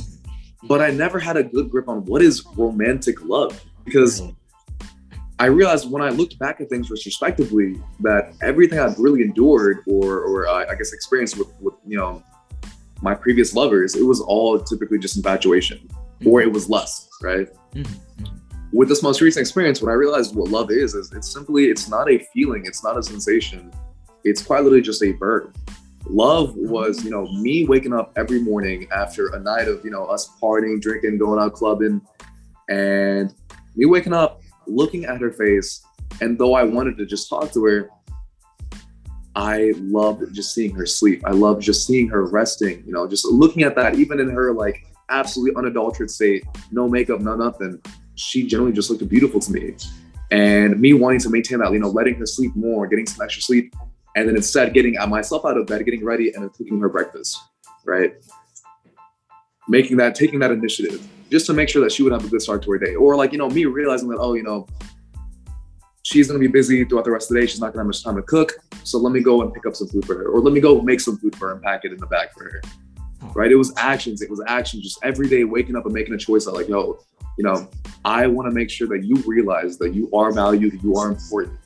B: But I never had a good grip on what is romantic love, because I realized when I looked back at things retrospectively that everything I've really endured or I guess experienced with my previous lovers, it was all typically just infatuation, or it was lust, right? With this most recent experience, when I realized what love is it's not a feeling, it's not a sensation, it's quite literally just a verb. Love was, me waking up every morning after a night of, us partying, drinking, going out clubbing, and me waking up, looking at her face, and though I wanted to just talk to her, I loved just seeing her sleep. I loved just seeing her resting, just looking at that, even in her like absolutely unadulterated state, no makeup, no nothing. She generally just looked beautiful to me. And me wanting to maintain that, letting her sleep more, getting some extra sleep, and then instead getting myself out of bed, getting ready, and then cooking her breakfast, right? Taking that initiative just to make sure that she would have a good start to her day. Or me realizing that, she's going to be busy throughout the rest of the day. She's not going to have much time to cook. So let me go and pick up some food for her, or let me go make some food for her and pack it in the bag for her. Right. It was actions. Just every day waking up and making a choice that I want to make sure that you realize that you are valued, you are important.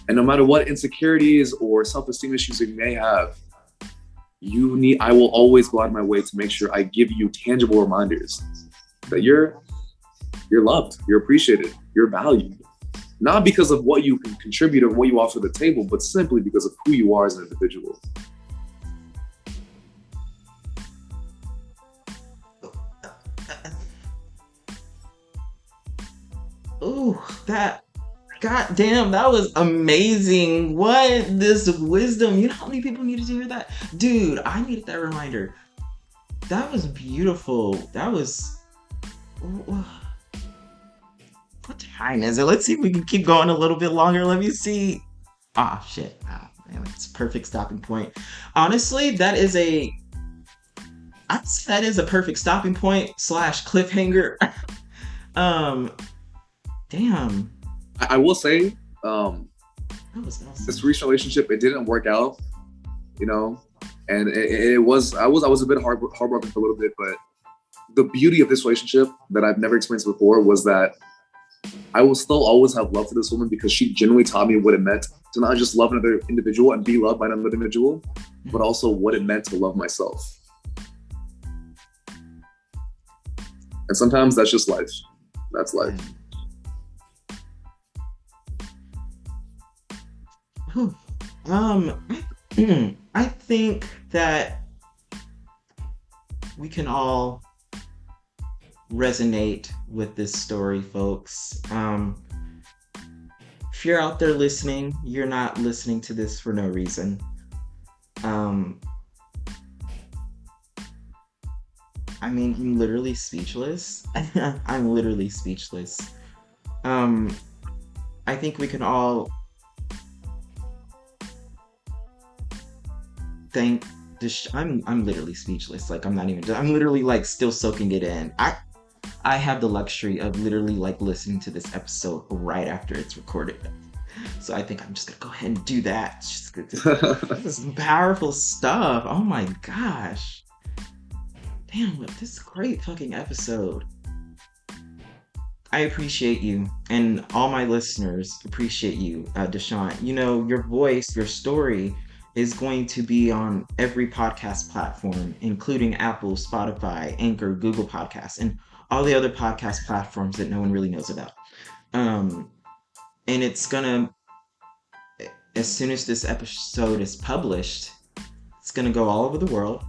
B: And no matter what insecurities or self-esteem issues you may have, I will always go out of my way to make sure I give you tangible reminders that you're loved, you're appreciated, you're valued. Not because of what you can contribute or what you offer to the table, but simply because of who you are as an individual.
A: Ooh, goddamn, that was amazing. What? This wisdom. You know how many people needed to hear that? Dude, I needed that reminder. That was beautiful. That was... What time is it? Let's see if we can keep going a little bit longer. Let me see. Ah, shit. Ah, man, it's a perfect stopping point. Honestly, that is a perfect stopping point / cliffhanger. Damn.
B: I will say,
A: that was awesome.
B: This recent relationship, it didn't work out, and I was a bit heartbroken for a little bit, but the beauty of this relationship that I've never experienced before was that I will still always have love for this woman because she genuinely taught me what it meant to not just love another individual and be loved by another individual, but also what it meant to love myself. And sometimes that's just life. That's life.
A: I think that we can all resonate with this story, folks. If you're out there listening, you're not listening to this for no reason. I'm literally speechless. I'm literally speechless. I think we can all thank this. I'm literally speechless. I'm literally still soaking it in. I have the luxury of literally listening to this episode right after it's recorded. So I think I'm just gonna go ahead and do that. This is some powerful stuff. Oh my gosh. Damn, this is a great fucking episode. I appreciate you, and all my listeners appreciate you, Deshaun. Your voice, your story is going to be on every podcast platform, including Apple, Spotify, Anchor, Google Podcasts, and all the other podcast platforms that no one really knows about. And it's gonna, as soon as this episode is published, it's gonna go all over the world,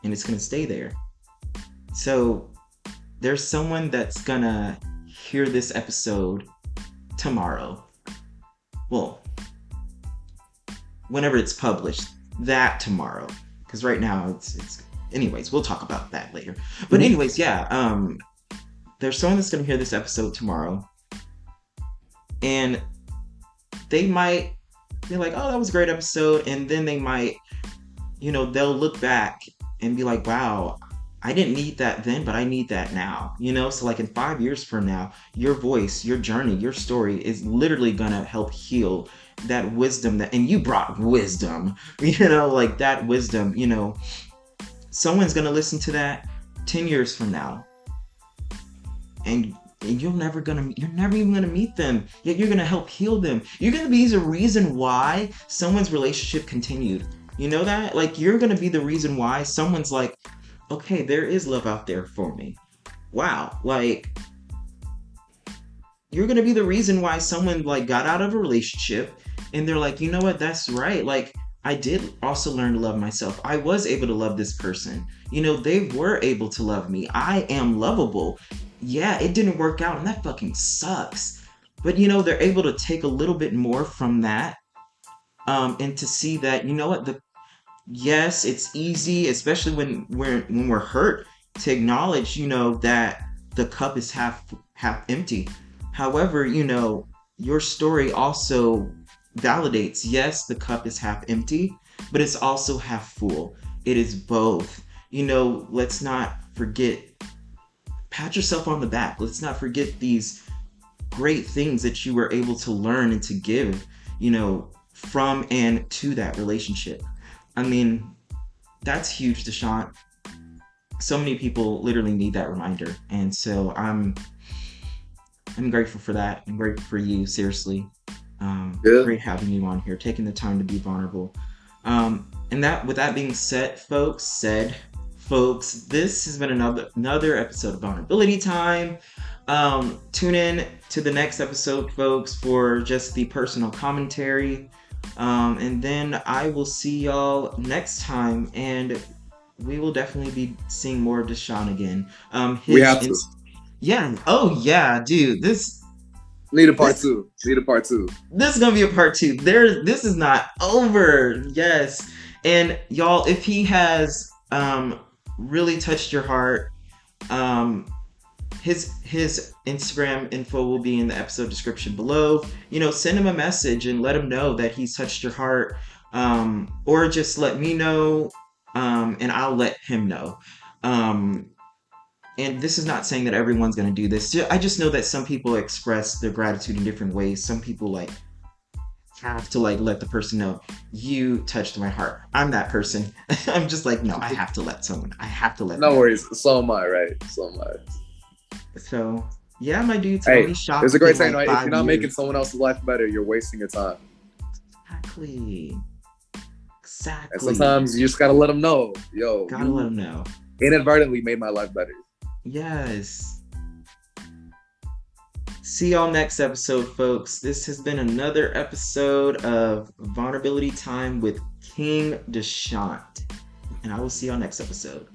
A: and it's gonna stay there. So there's someone that's gonna hear this episode tomorrow. Well, whenever it's published, that tomorrow. Because right now it's anyways, we'll talk about that later. But anyways, yeah, there's someone that's gonna hear this episode tomorrow, and they might be like, oh, that was a great episode, and then they might, they'll look back and be like, wow, I didn't need that then, but I need that now. So in 5 years from now, your voice, your journey, your story is literally gonna help heal that wisdom and you brought wisdom, that wisdom, someone's gonna listen to that 10 years from now, and you're never even gonna meet them, yet you're gonna help heal them. You're gonna be the reason why someone's relationship continued. You know that? You're gonna be the reason why someone's like, okay, there is love out there for me. Wow. You're gonna be the reason why someone got out of a relationship and they're like, you know what, that's right. I did also learn to love myself. I was able to love this person. They were able to love me. I am lovable. Yeah, it didn't work out and that fucking sucks. But they're able to take a little bit more from that, and to see that, yes, it's easy, especially when we're hurt, to acknowledge, that the cup is half empty. However, your story also validates, yes, the cup is half empty, but it's also half full. It is both. Let's not forget, pat yourself on the back. Let's not forget these great things that you were able to learn and to give, from and to that relationship. I mean, that's huge, Deshaun. So many people literally need that reminder. And so I'm grateful for that. I'm grateful for you, seriously.
B: Yeah.
A: Great having you on here, taking the time to be vulnerable. And that, with that being folks, this has been another episode of Vulnerability Time. Tune in to the next episode, folks, for just the personal commentary. And then I will see y'all next time, and we will definitely be seeing more of Deshaun again.
B: We have to.
A: Yeah. Oh yeah, dude.
B: Need a part two. Need a part two.
A: This is gonna be a part two. This is not over. Yes. And y'all, if he has really touched your heart, his Instagram info will be in the episode description below. Send him a message and let him know that he's touched your heart. Or just let me know, and I'll let him know. And this is not saying that everyone's going to do this. I just know that some people express their gratitude in different ways. Some people have to let the person know, you touched my heart. I'm that person. I'm just no, I have to let someone. I have to let.
B: No worries. So am I, right? So am I.
A: So yeah, my dude.
B: Hey, there's a great saying, right? If you're not making someone else's life better, you're wasting your time.
A: Exactly.
B: And sometimes you just gotta let them know,
A: Gotta let them know.
B: Inadvertently made my life better.
A: Yes. See y'all next episode, folks. This has been another episode of Vulnerability Time with King Deshant. And I will see y'all next episode.